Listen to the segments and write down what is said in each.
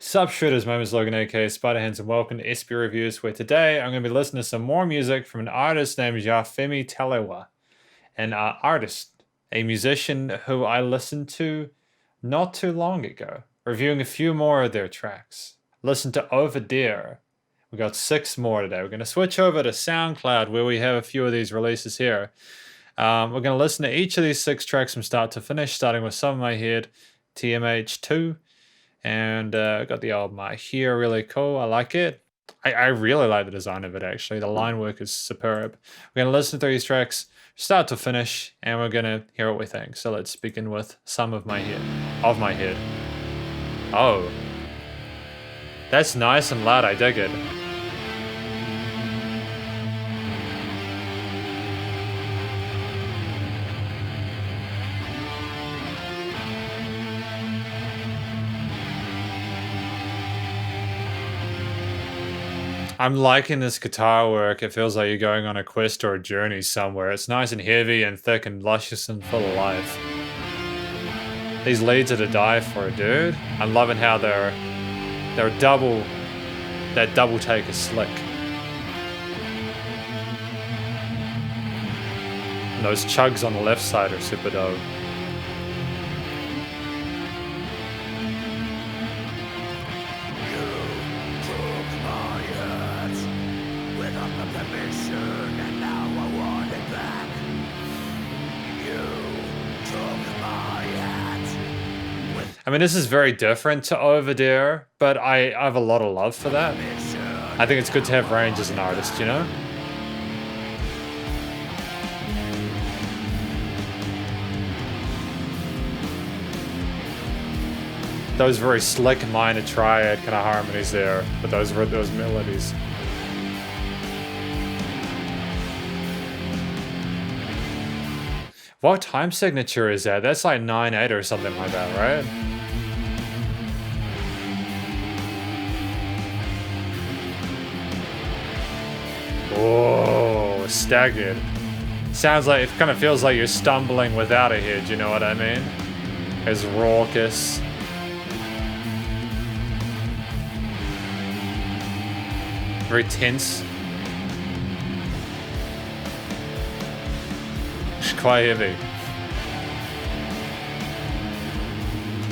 Sup shooters, my name is Logan aka Spiderhands and welcome to SP Reviews, where today I'm going to be listening to some more music from an artist named Jah-Femi Telewa. An artist, a musician who I listened to not too long ago, reviewing a few more of their tracks. Listen to Over There. We got 6 more today. We're going to switch over to SoundCloud where we have a few of these releases here. We're going to listen to each of these 6 tracks from start to finish, starting with Some of My Head, TMH2. And got the album here, really cool. I like it. I really like the design of it, actually. The line work is superb. We're going to listen to these tracks start to finish, and we're going to hear what we think. So let's begin with Some of My Head. Of My Head. Oh. That's nice and loud. I dig it. I'm liking this guitar work. It feels like you're going on a quest or a journey somewhere. It's nice and heavy and thick and luscious and full of life. These leads are to die for, dude. I'm loving how they're double. That double take is slick. And those chugs on the left side are super dope. I mean, this is very different to Over There, but I have a lot of love for that. I think it's good to have range as an artist, you know? Those very slick minor triad kind of harmonies there, but those melodies. What time signature is that? That's like 9/8 or something like that, right? Oh, staggered. Sounds like, it kind of feels like you're stumbling without a head, you know what I mean? It's raucous. Very tense. It's quite heavy.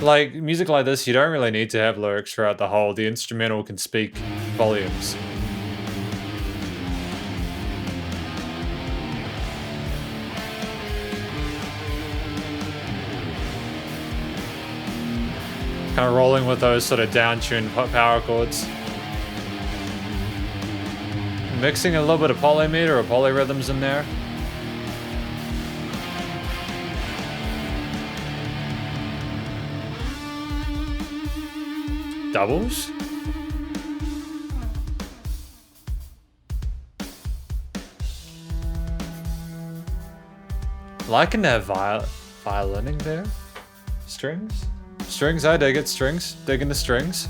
Like, music like this, you don't really need to have lyrics throughout the whole. The instrumental can speak volumes. Kind of rolling with those sort of down-tuned power chords. Mixing a little bit of polymeter or polyrhythms in there. Doubles? Liking that violining there? Strings? Strings, I dig it. Strings. Digging the strings.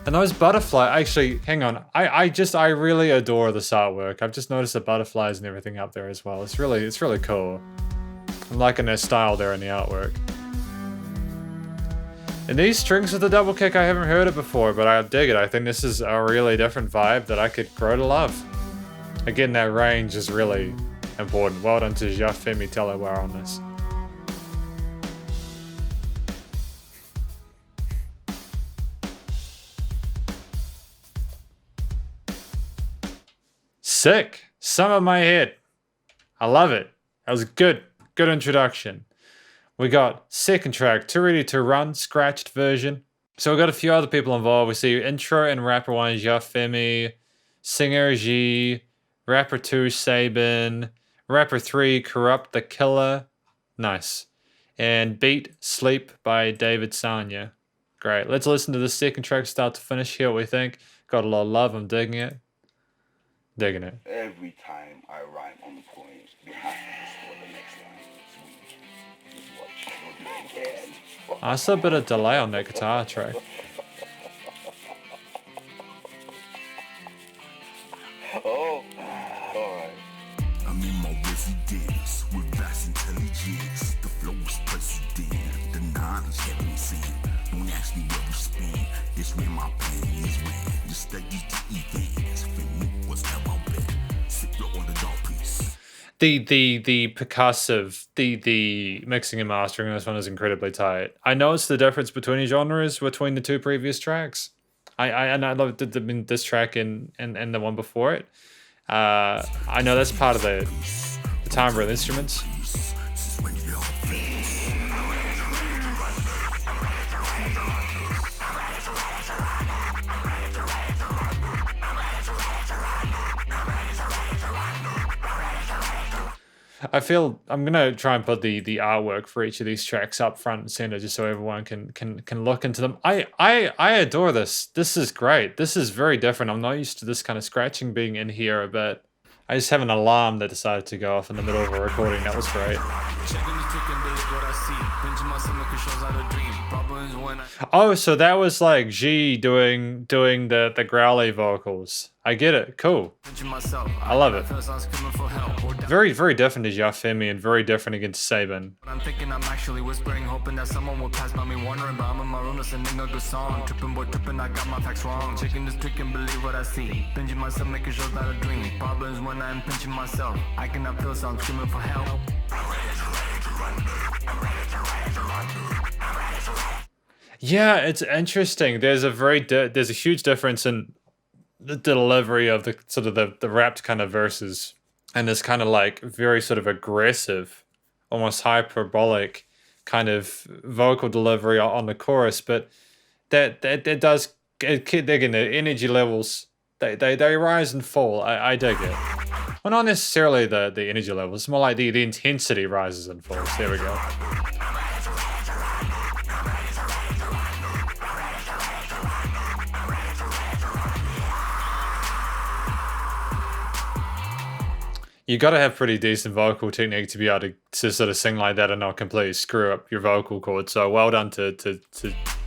And those butterflies, actually, hang on. I really adore this artwork. I've just noticed the butterflies and everything up there as well. It's really cool. I'm liking their style there in the artwork. And these strings with the double kick, I haven't heard it before, but I dig it. I think this is a really different vibe that I could grow to love. Again, that range is really important. Well done to Jah-Femi Telewa on this. Sick. Some of My Head. I love it. That was good. Good introduction. We got second track, Too Ready to Run, scratched version. So we got a few other people involved. We see intro and rapper 1, Jah-Femi, singer G, rapper 2, Sabin, rapper 3, Corrupt the Killer. Nice. And beat Sleep by David Sanya. Great. Let's listen to the second track start to finish, hear what we think. Got a lot of love. I'm digging it. Digging it. Every time I rhyme on the point, you have to score the next line. Just watch. We'll do it again. I saw a bit of delay on that guitar track. Oh, alright. I'm in my residence with vast intelligence. The flow is president. The knowledge heaven sent. Don't ask me where That's when my pains ran. Just that easy events. Fame was how I'm been. Sit on the dog piece. The percussive, the mixing and mastering on this one is incredibly tight. I noticed the difference between the genres between the two previous tracks. And I love this track and the one before it. I know that's part of the timbre of instruments. Since when you're famous. I feel I'm gonna try and put the artwork for each of these tracks up front and center just so everyone can look into them. I adore this. This is great. This is very different. I'm not used to this kind of scratching being in here, but I just have an alarm that decided to go off in the middle of a recording. That was great. Oh, so that was like G doing the growly vocals. I get it. Cool. I love it. Very, very different to Jah-Femi and very different against Sabin. I'm thinking I'm actually whispering, hoping that someone will pass by me wondering, but I'm in my room listening a good song. Tripping, boy, tripping, I got my facts wrong. Checking this trick and believe what I see. Pinching myself, making sure it's not a dream. Problems when I'm pinching myself. I cannot feel, so I'm screaming for help. Yeah, it's interesting. There's a huge difference in the delivery of the sort of the rapped kind of verses and this kind of like very sort of aggressive, almost hyperbolic kind of vocal delivery on the chorus, but that does again the energy levels they rise and fall. I dig it. Well, not necessarily the energy levels. It's more like the intensity rises and falls. There we go. You got to have pretty decent vocal technique to be able to sort of sing like that and not completely screw up your vocal cords. So well done to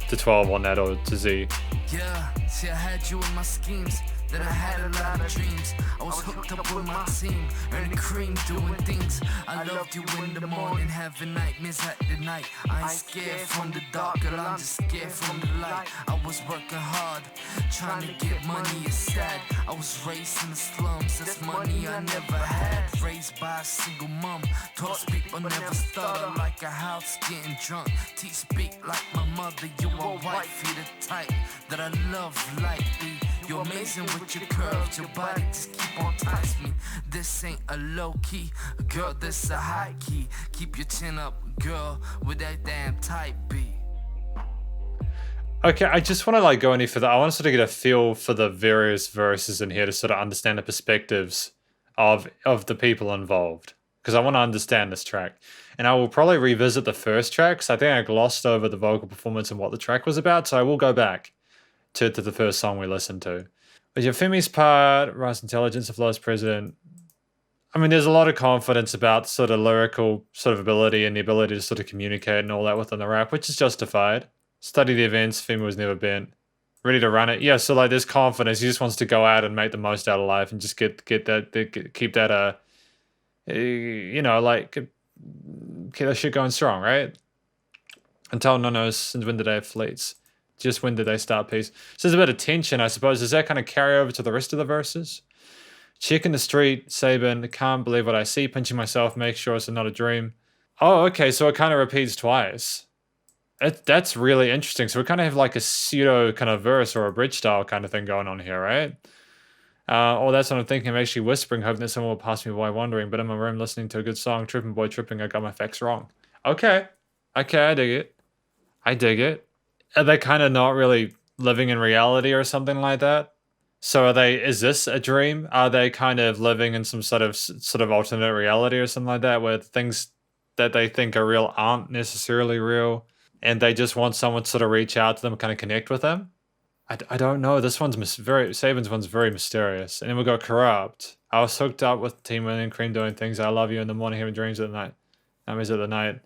12 on that, or to Z. Yeah, see, I had you in my schemes. That I had a lot of dreams. I was hooked up with my team, earning cream, doing things. I loved you in the morning, having nightmares at the night. I ain't scared from the dark, girl, I'm just scared from the light. I was working hard, trying to get money, it's sad. I was raised in the slums, that's money I never had. Raised by a single mom, taught speak but never stutter. Like a house getting drunk, teach speak like my mother. You a wifey, the type that I love lightly. You're amazing with your curves, your body just keep on touching me. This ain't a low key, girl, this a high key. Keep your chin up, girl, with that damn tight beat. Okay, I just want to like go any further. I want to sort of get a feel for the various verses in here to sort of understand the perspectives of the people involved, because I want to understand this track. And I will probably revisit the first track because I think I glossed over the vocal performance and what the track was about. So I will go back to the first song we listened to. But Jah-Femi's part, Rise Intelligence of Lost President, I mean, there's a lot of confidence about sort of lyrical sort of ability and the ability to sort of communicate and all that within the rap, which is justified. Study the events, Femi was never bent. Ready to run it. Yeah, so like there's confidence. He just wants to go out and make the most out of life and just keep that, you know, like, keep that shit going strong, right? Until no knows since when the day fleets. Just when did they start peace? So there's a bit of tension, I suppose. Does that kind of carry over to the rest of the verses? Check in the street, Sabin, can't believe what I see, pinching myself, make sure it's not a dream. Oh, okay, so it kind of repeats twice. That's really interesting. So we kind of have like a pseudo kind of verse or a bridge style kind of thing going on here, right? Oh, that's what I'm thinking. I'm actually whispering, hoping that someone will pass me by wandering, but in my room listening to a good song, tripping boy tripping, I got my facts wrong. Okay, I dig it. I dig it. Are they kind of not really living in reality or something like that? So is this a dream? Are they kind of living in some sort of alternate reality or something like that, where things that they think are real aren't necessarily real, and they just want someone to sort of reach out to them, kind of connect with them? I don't know. This one's Sabin's one's very mysterious. And then we got Corrupt. I was hooked up with Team William Cream doing things. I love you in the morning, having dreams at night. Nightmares at the night.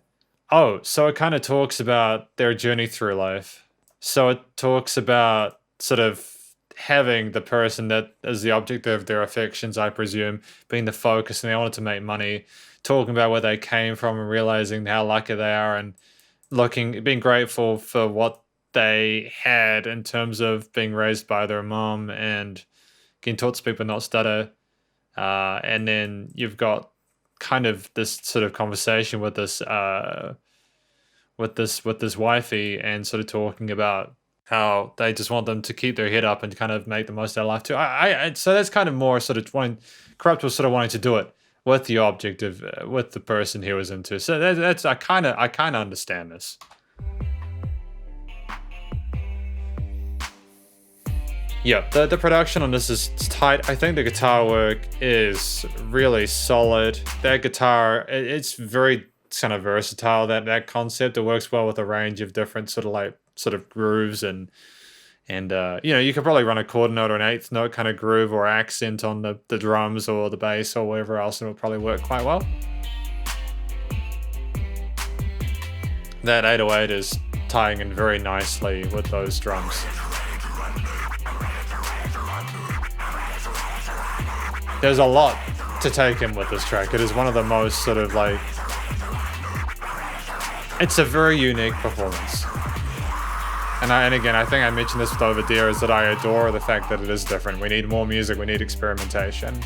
Oh, so it kind of talks about their journey through life. So it talks about sort of having the person that is the object of their affections, I presume, being the focus, and they wanted to make money, talking about where they came from and realizing how lucky they are and being grateful for what they had in terms of being raised by their mom and getting taught to speak but not stutter. And then you've got kind of this sort of conversation with this wifey, and sort of talking about how they just want them to keep their head up and kind of make the most of their life too. So that's kind of more sort of wanting, Corrupt was sort of wanting to do it with the object of with the person he was into. So that's I kind of understand this. Yeah, the production on this is tight. I think the guitar work is really solid. That guitar, it's very kind of versatile. That concept, it works well with a range of different sort of grooves, and you know, you could probably run a quarter note or an eighth note kind of groove or accent on the drums or the bass or whatever else, and it would probably work quite well. That 808 is tying in very nicely with those drums. There's a lot to take in with this track. It is one of the most sort of like, it's a very unique performance. And again, I think I mentioned this with Over Deer, is that I adore the fact that it is different. We need more music, we need experimentation.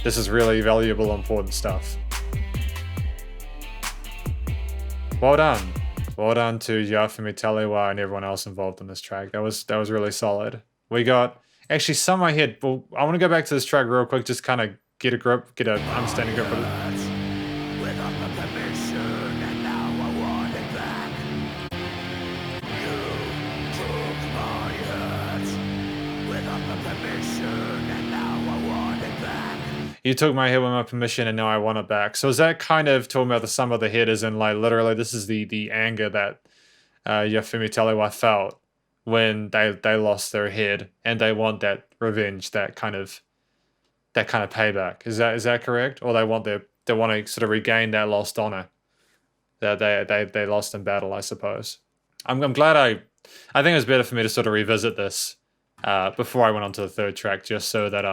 This is really valuable, important stuff. Well done. Well done to Jah-Femi Telewa and everyone else involved in this track. That was really solid. We got, actually, some I hit. Well, I want to go back to this track real quick, just kind of get a grip, get an understanding grip of it. You took my head with my permission and now I want it back. So is that kind of talking about the sum of the head, as in like literally this is the anger that Jah-Femi Telewa felt when they lost their head, and they want that revenge, that kind of payback. Is that correct? Or they want to sort of regain that lost honor that they lost in battle, I suppose. I'm glad I think it was better for me to sort of revisit this before I went on to the third track, just so that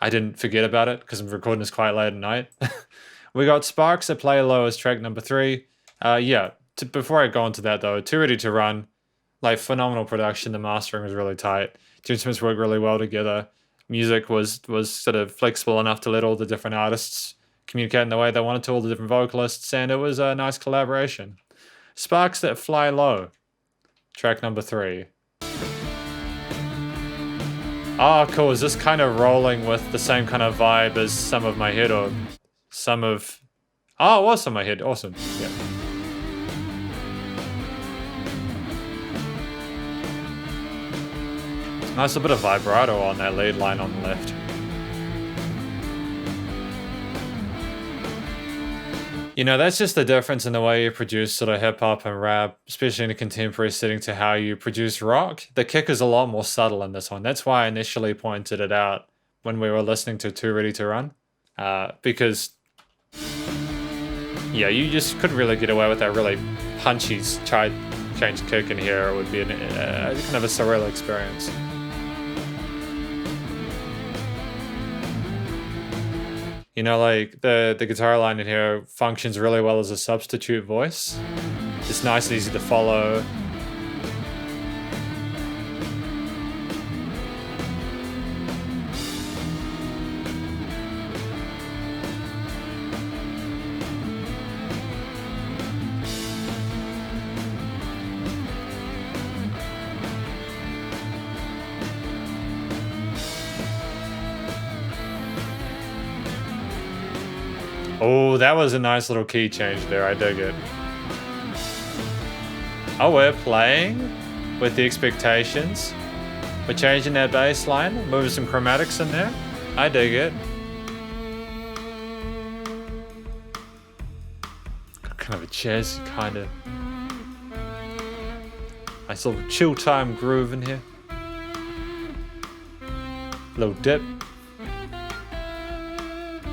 I didn't forget about it, because I'm recording this quite late at night. We got Sparks at Play Low as track number 3. Before I go into that though, Too Ready to Run, like phenomenal production. The mastering was really tight. Two instruments worked really well together. Music was sort of flexible enough to let all the different artists communicate in the way they wanted to, all the different vocalists, and it was a nice collaboration. Sparks that Fly Low, track number 3. Oh, cool. Is this kind of rolling with the same kind of vibe as Some of My Head, or some of... Oh, it was Some of My Head. Awesome. Yeah. Nice little bit of vibrato on that lead line on the left. You know, that's just the difference in the way you produce sort of hip-hop and rap, especially in a contemporary setting, to how you produce rock. The kick is a lot more subtle in this one. That's why I initially pointed it out when we were listening to Too Ready to Run. Because, yeah, you just couldn't really get away with that really punchy change kick in here. It would be kind of a surreal experience. You know, like the guitar line in here functions really well as a substitute voice. It's nice and easy to follow. Oh, that was a nice little key change there. I dig it. Oh, we're playing with the expectations. We're changing that bass line, moving some chromatics in there. I dig it. Kind of a jazzy kind of... nice little chill time groove in here. Little dip.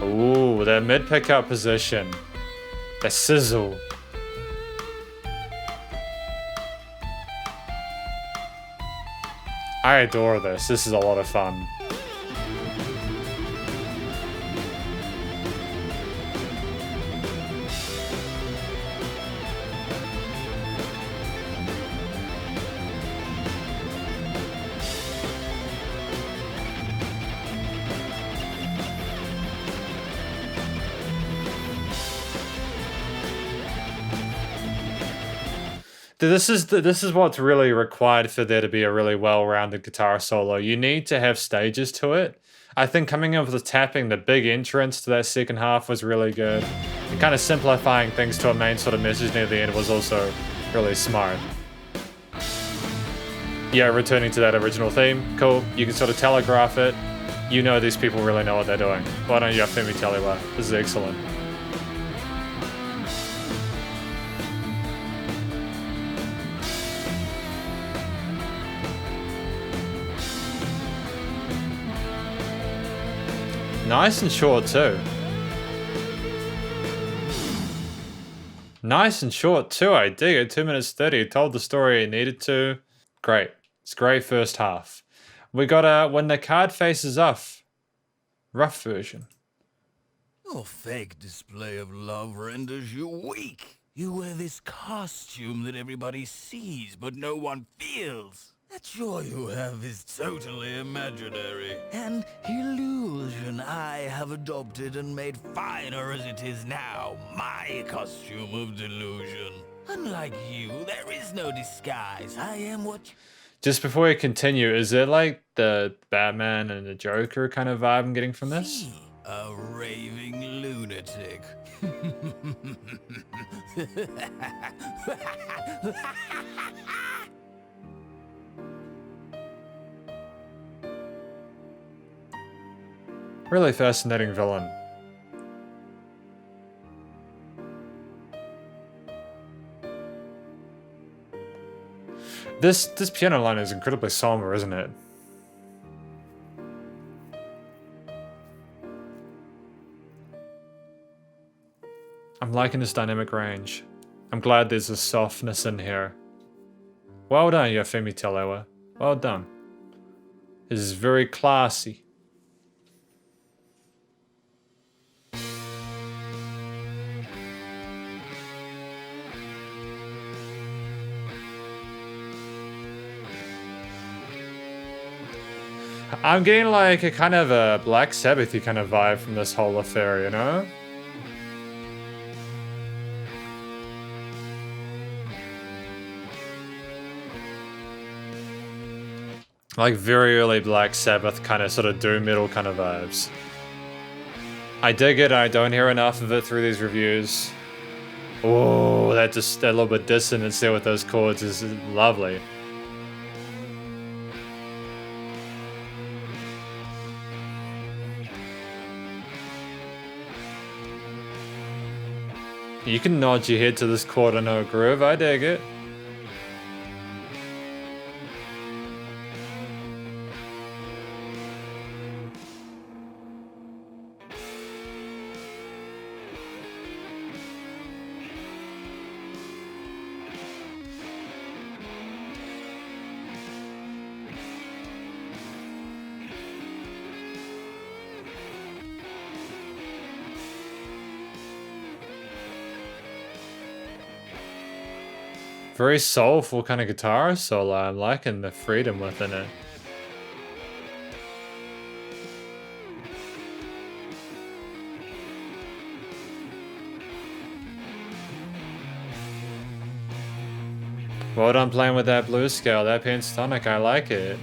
Ooh, that mid pickup position. The sizzle. I adore this. This is a lot of fun. This is what's really required for there to be a really well-rounded guitar solo. You need to have stages to it. I think coming up with the tapping, the big entrance to that second half was really good. And kind of simplifying things to a main sort of message near the end was also really smart. Yeah, returning to that original theme, cool. You can sort of telegraph it. You know these people really know what they're doing. Why don't you Jah-Femi Telewa? This is excellent. Nice and short too. Nice and short too, I dig it. 2 minutes 30, it told the story it needed to. Great. It's great first half. We got When the Card Faces Off. Rough version. Your fake display of love renders you weak. You wear this costume that everybody sees, but no one feels. That joy you have is totally imaginary. An illusion I have adopted and made finer as it is now. My costume of delusion. Unlike you, there is no disguise. I am what... Just before we continue, is it like the Batman and the Joker kind of vibe I'm getting from this? A raving lunatic. Really fascinating villain. This piano line is incredibly somber, isn't it? I'm liking this dynamic range. I'm glad there's a softness in here. Well done, Jah-Femi Telewa. Well done. This is very classy. I'm getting like a kind of a Black Sabbath-y kind of vibe from this whole affair, you know? Like very early Black Sabbath kind of sort of doom metal kind of vibes. I dig it, I don't hear enough of it through these reviews. Oh, that little bit dissonance there with those chords is lovely. You can nod your head to this quarter note groove, I dig it. Very soulful kind of guitar solo. I'm liking the freedom within it. Well done playing with that blues scale, that pentatonic, I like it.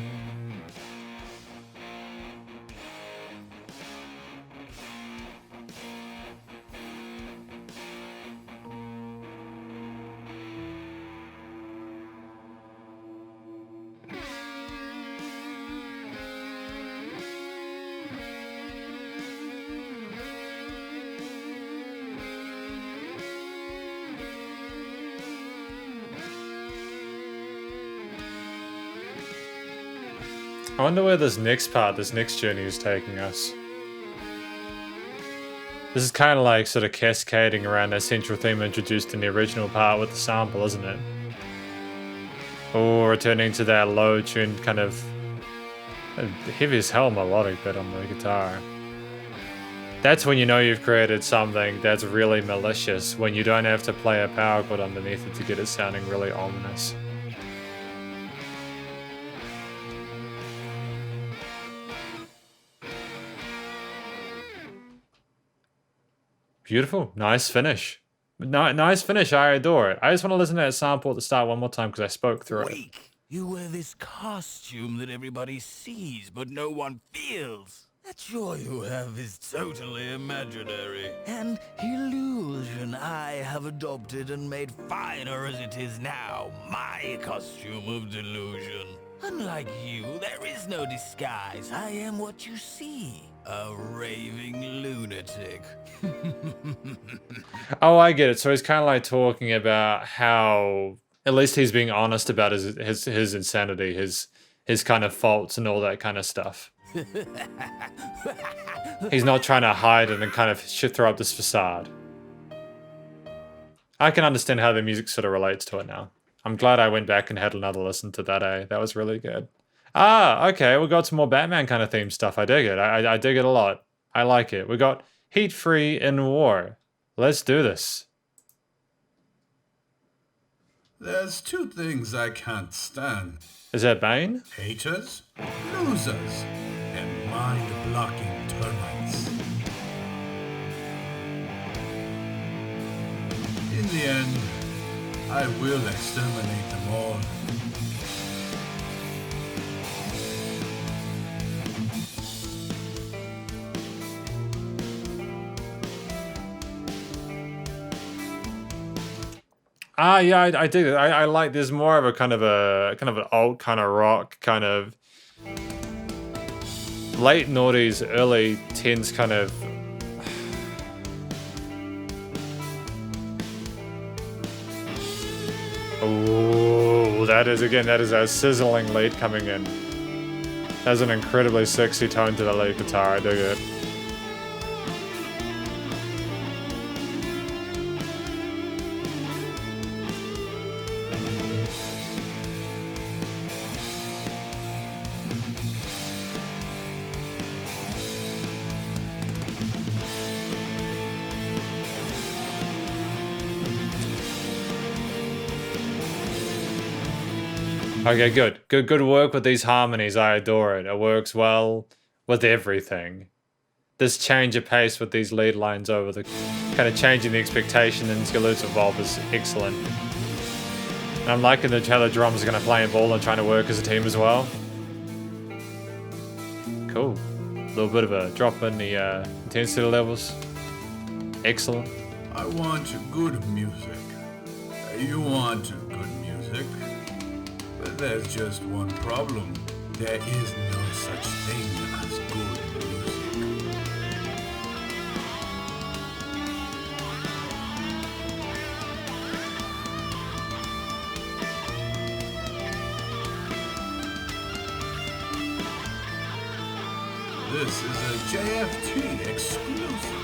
I wonder where this next part, this next journey is taking us. This is kind of like sort of cascading around that central theme introduced in the original part with the sample, isn't it? Oh, returning to that low-tuned kind of heavy as hell melodic bit on the guitar. That's when you know you've created something that's really malicious, when you don't have to play a power chord underneath it to get it sounding really ominous. Beautiful, nice finish. Nice finish. I adore it. I just want to listen to that sample at the start one more time because I spoke through it. Weak. You wear this costume that everybody sees, but no one feels. That joy you have is totally imaginary. An illusion I have adopted and made finer as it is now. My costume of delusion. Unlike you, there is no disguise. I am what you see. A raving lunatic. Oh, I get it. So he's kind of like talking about how at least he's being honest about his insanity, his kind of faults and all that kind of stuff. He's not trying to hide it and kind of throw up this facade. I can understand how the music sort of relates to it now. I'm glad I went back and had another listen to that, eh? That was really good. Ah, okay, we got some more Batman kind of theme stuff. I dig it. I dig it a lot. I like it. We got Heat Free in War. Let's do this. There's two things I can't stand. Is that Bane? Haters, losers, and mind-blocking termites. In the end, I will exterminate them all. Ah, yeah, I dig it. I like. There's more of a kind of an old kind of rock, kind of late noughties, early tens kind of. Oh, that is a sizzling lead coming in. Has an incredibly sexy tone to the lead guitar. I dig it. Okay, good work with these harmonies. I adore it. It works well with everything. This change of pace with these lead lines over the kind of changing the expectation and Skaloot's evolve is excellent. And I'm liking how the drums are going to play and ball and trying to work as a team as well. Cool. A little bit of a drop in the intensity levels. Excellent. I want good music. You want good music. But there's just one problem. There is no such thing as good music. This is a JFT exclusive.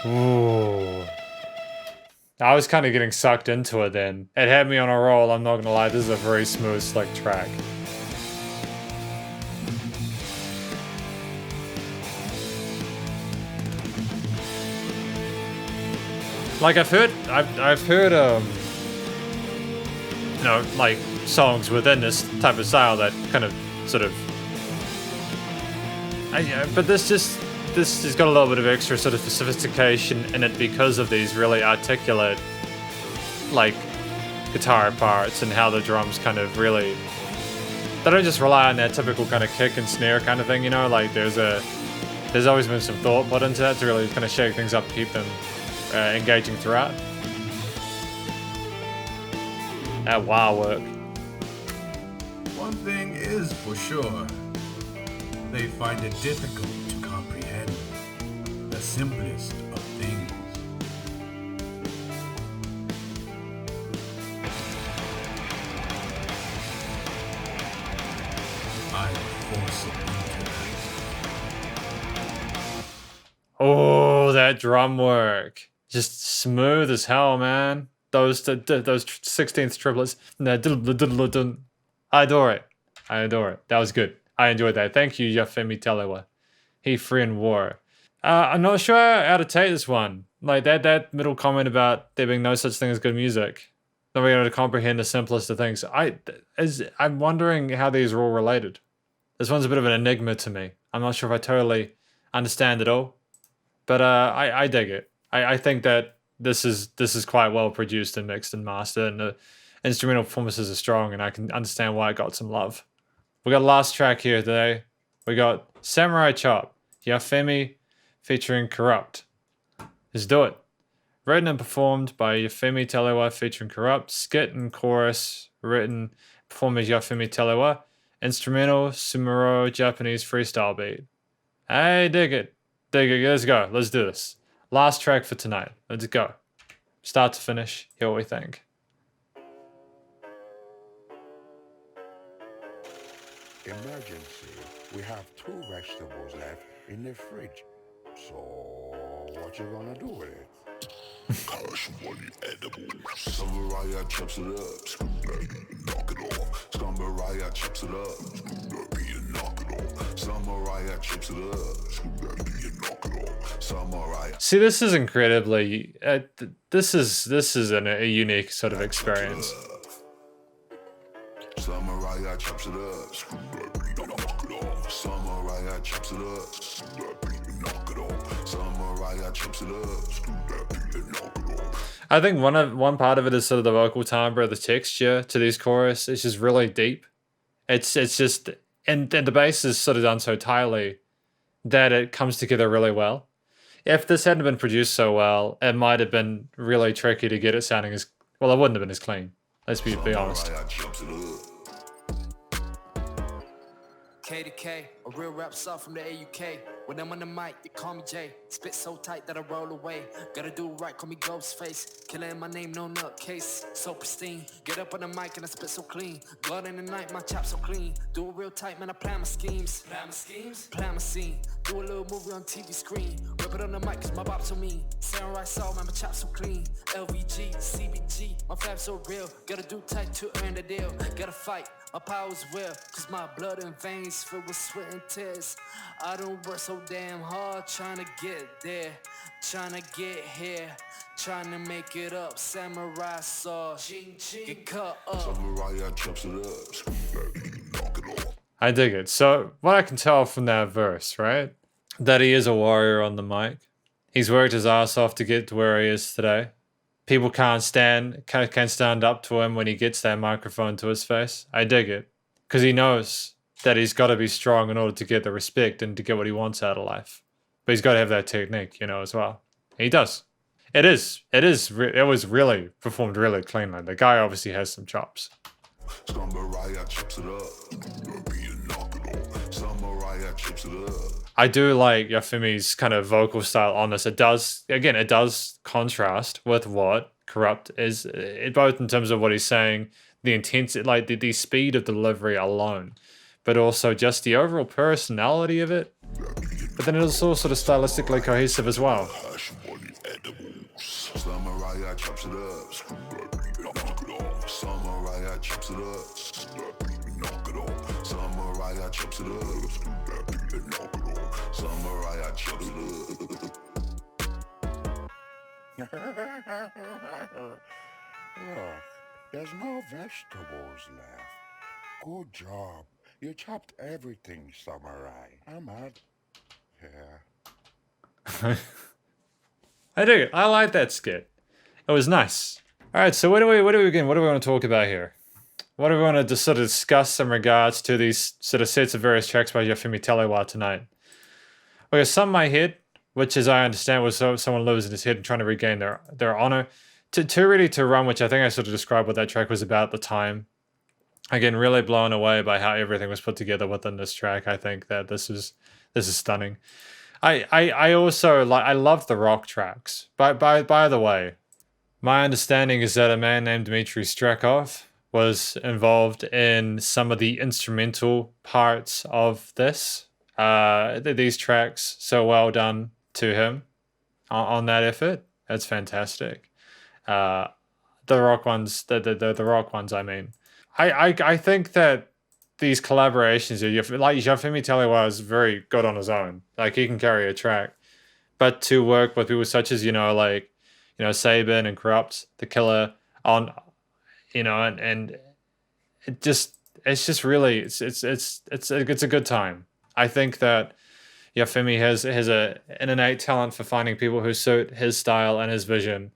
Ooh. I was kind of getting sucked into it then. It had me on a roll, I'm not gonna lie. This is a very smooth, slick track. Like I've heard you know, like songs within this type of style that kind of sort of but this has got a little bit of extra sort of sophistication in it because of these really articulate like guitar parts and how the drums kind of really, they don't just rely on that typical kind of kick and snare kind of thing, you know, like there's always been some thought put into that to really kind of shake things up and keep them engaging throughout. That wow work. One thing is for sure. They find it difficult to comprehend the simplest of things. I force it into them. Oh, that drum work. Just smooth as hell, man. Those 16th triplets. I adore it. I adore it. That was good. I enjoyed that. Thank you, Jah-Femi Telewa. He friend war. I'm not sure how to take this one. Like that middle comment about there being no such thing as good music. Not being able to comprehend the simplest of things. I'm wondering how these are all related. This one's a bit of an enigma to me. I'm not sure if I totally understand it all. But I dig it. I think that this is quite well produced and mixed and mastered, and the instrumental performances are strong, and I can understand why it got some love. We got a last track here today. We got Samurai Chop, Jah-Femi featuring Corrupt. Let's do it. Written and performed by Jah-Femi Telewa featuring Corrupt. Skit and chorus written performed by Jah-Femi Telewa. Instrumental, Sumuro, Japanese freestyle beat. I dig it. Dig it. Let's go. Let's do this. Last track for tonight. Let's go. Start to finish. Hear what we think. Emergency. We have 2 vegetables left in the fridge. So, what you gonna do with it? Cash money edibles. Samurai chops it up, scoop that, knock it off. Samurai chops it up, scoop that beat and knock it off. Samurai chops it up, scoop that beat and knock it off. Samurai. See, this is incredibly. This is a unique sort of experience. Samurai chops it up, scoop that beat and knock it off. Samurai chops it up, scoop that beat and knock it off. Samurai chops it up, scoop that beat and knock it off. I think one part of it is sort of the vocal timbre, the texture to these chorus. It's just really deep. It's just and the bass is sort of done so tightly that it comes together really well. If this hadn't been produced so well, it might have been really tricky to get it sounding as well. It wouldn't have been as clean. Let's be honest. K to K, a real rap star from the AUK. When I'm on the mic, you call me Jay. Spit so tight that I roll away. Gotta do right, call me Ghostface. Killer in my name, no nutcase. So pristine. Get up on the mic and I spit so clean. Blood in the night, my chop so clean. Do it real tight, man, I plan my schemes. Plan my schemes? Plan my scene. Do a little movie on TV screen. Whip it on the mic, cause my bop so mean. Samurai soul, man, my chop so clean. LVG, CBG, my fab so real. Gotta do tight to earn the deal. Gotta fight. My powers will, cause my blood and veins filled with sweat and tears. I don't work so damn hard trying to get there, trying to get here, trying to make it up. Samurai saw, get cut up. Samurai chops it up, scoop that beat, knock it off. I dig it. So what I can tell from that verse, right, that he is a warrior on the mic. He's worked his ass off to get to where he is today. People can't stand up to him when he gets that microphone to his face. I dig it. Because he knows that he's got to be strong in order to get the respect and to get what he wants out of life. But he's got to have that technique, as well. He does. It was really performed really cleanly. The guy obviously has some chops. Samurai chops it up, beat and knock it off. Samurai chops it up. I do like Jah-Femi's kind of vocal style on this. It does contrast with what Corrupt is, both in terms of what he's saying, the intensity, like the speed of delivery alone, but also just the overall personality of it. But then it is also sort of stylistically cohesive as well. Cash money edibles. Samurai chops it up, scoop that beat and knock it off. Samurai chops it up, scoop that beat and knock it off. Samurai chops it up, scoop that beat and knock it off. Samurai chops it up. Look, there's no vegetables left. Good job. You chopped everything, Samurai. I'm out. Yeah. I dig it. I like that skit. It was nice. All right, so what do we want to talk about here? What do we want to just sort of discuss in regards to these sort of sets of various tracks by Jah-Femi Telewa tonight? Okay, some in my head, which as I understand was someone losing his head and trying to regain their honor. To Ready to Run, which I think I sort of described what that track was about at the time. Again, really blown away by how everything was put together within this track. I think that this is stunning. I also I love the rock tracks. By the way, my understanding is that a man named Dmitry Strakov was involved in some of the instrumental parts of these tracks. So well done to him. on that effort. That's fantastic. Uh, the rock ones, the rock ones. I mean, I think that these collaborations, like Jah-Femi Telewa is very good on his own. Like he can carry a track, but to work with people such as like Sabin and Corrupt, The Killer on and it just it's just really it's a good time. I think that Femi has an innate talent for finding people who suit his style and his vision,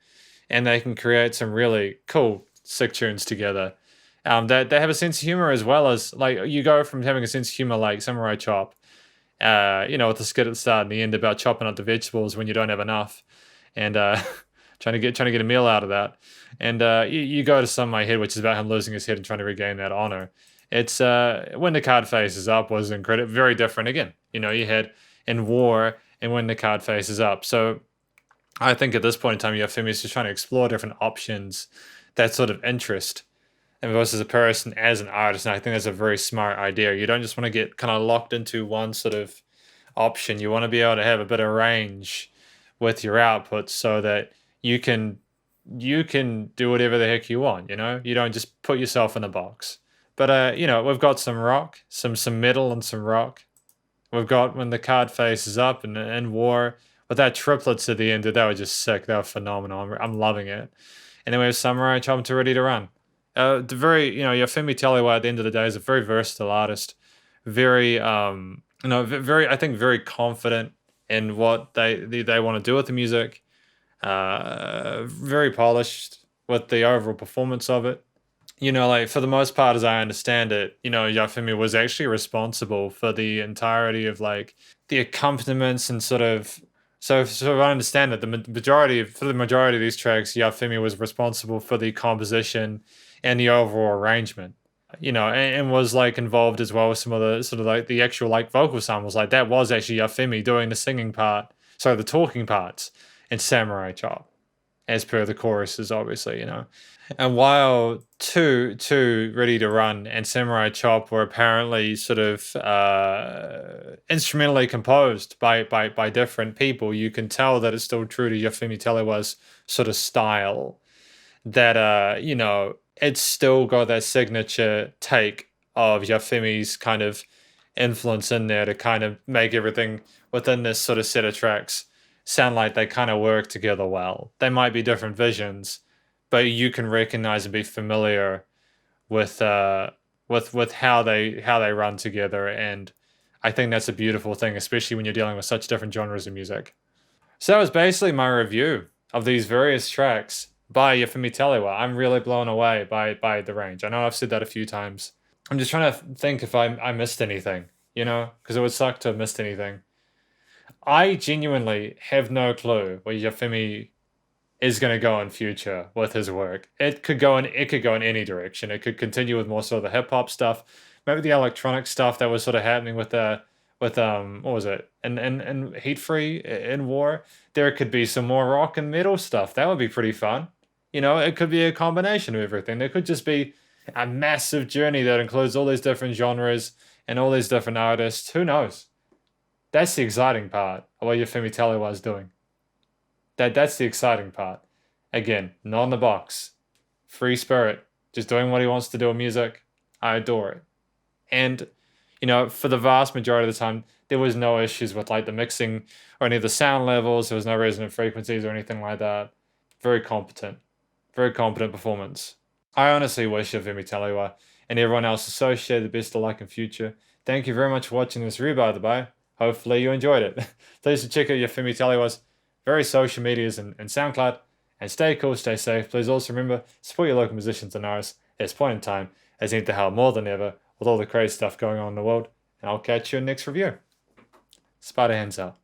and they can create some really cool sick tunes together. They have a sense of humor as well as like you go from having a sense of humor like Samurai Chop, with the skit at the start and the end about chopping up the vegetables when you don't have enough, and trying to get a meal out of that. And you go to Some My Head, which is about him losing his head and trying to regain that honor. It's When the Card Faces Up was incredible, very different again. You had In War and When the Card Faces Up. So I think at this point in time, Femi is just trying to explore different options that sort of interest and versus a person as an artist. And I think that's a very smart idea. You don't just want to get kind of locked into one sort of option. You want to be able to have a bit of range with your output so that you can do whatever the heck you want. You don't just put yourself in a box. But we've got some rock, some metal, and some rock. We've got When the Card Faces Up and War. But that triplets at the end, dude, that was just sick. That was phenomenal. I'm loving it. And then we have Samurai Chop to Ready to Run. The very, Femi Telewa at the end of the day is a very versatile artist. Very, very, I think, very confident in what they want to do with the music. Very polished with the overall performance of it. Like for the most part, as I understand it, Jah-Femi was actually responsible for the entirety of like the accompaniments and sort of. So I understand that for the majority of these tracks, Jah-Femi was responsible for the composition and the overall arrangement. And was like involved as well with some of the sort of like the actual like vocal samples. Like that was actually Jah-Femi doing the singing part, so the talking parts in Samurai Chop, as per the choruses, obviously. And while two Ready to Run and Samurai Chop were apparently sort of instrumentally composed by different people, you can tell that it's still true to Jah-Femi Telewa's sort of style. That it's still got that signature take of Jah-Femi's kind of influence in there to kind of make everything within this sort of set of tracks sound like they kind of work together well. They might be different visions, but you can recognize and be familiar with how they run together, and I think that's a beautiful thing, especially when you're dealing with such different genres of music. So that was basically my review of these various tracks by Jah-Femi Telewa. I'm really blown away by the range. I know I've said that a few times. I'm just trying to think if I missed anything, because it would suck to have missed anything. I genuinely have no clue where Jah-Femi is going to go in future with his work. It could go in any direction. It could continue with more sort of the hip hop stuff, maybe the electronic stuff that was sort of happening with what was it, and Heat Free in War. There could be some more rock and metal stuff. That would be pretty fun. It could be a combination of everything. There could just be a massive journey that includes all these different genres and all these different artists. Who knows? That's the exciting part of what Jah-Femi Telewa is doing. That's the exciting part. Again, not in the box. Free spirit. Just doing what he wants to do with music. I adore it. And, for the vast majority of the time, there was no issues with like the mixing or any of the sound levels. There was no resonant frequencies or anything like that. Very competent. Very competent performance. I honestly wish Jah-Femi Telewa and everyone else associated the best of luck in future. Thank you very much for watching this review, by the way. Hopefully you enjoyed it. Please check out Jah-Femi Telewa's various social medias and SoundCloud. And stay cool, stay safe. Please also remember, support your local musicians and artists at this point in time, as they need the help more than ever with all the crazy stuff going on in the world. And I'll catch you in the next review. Spider hands out.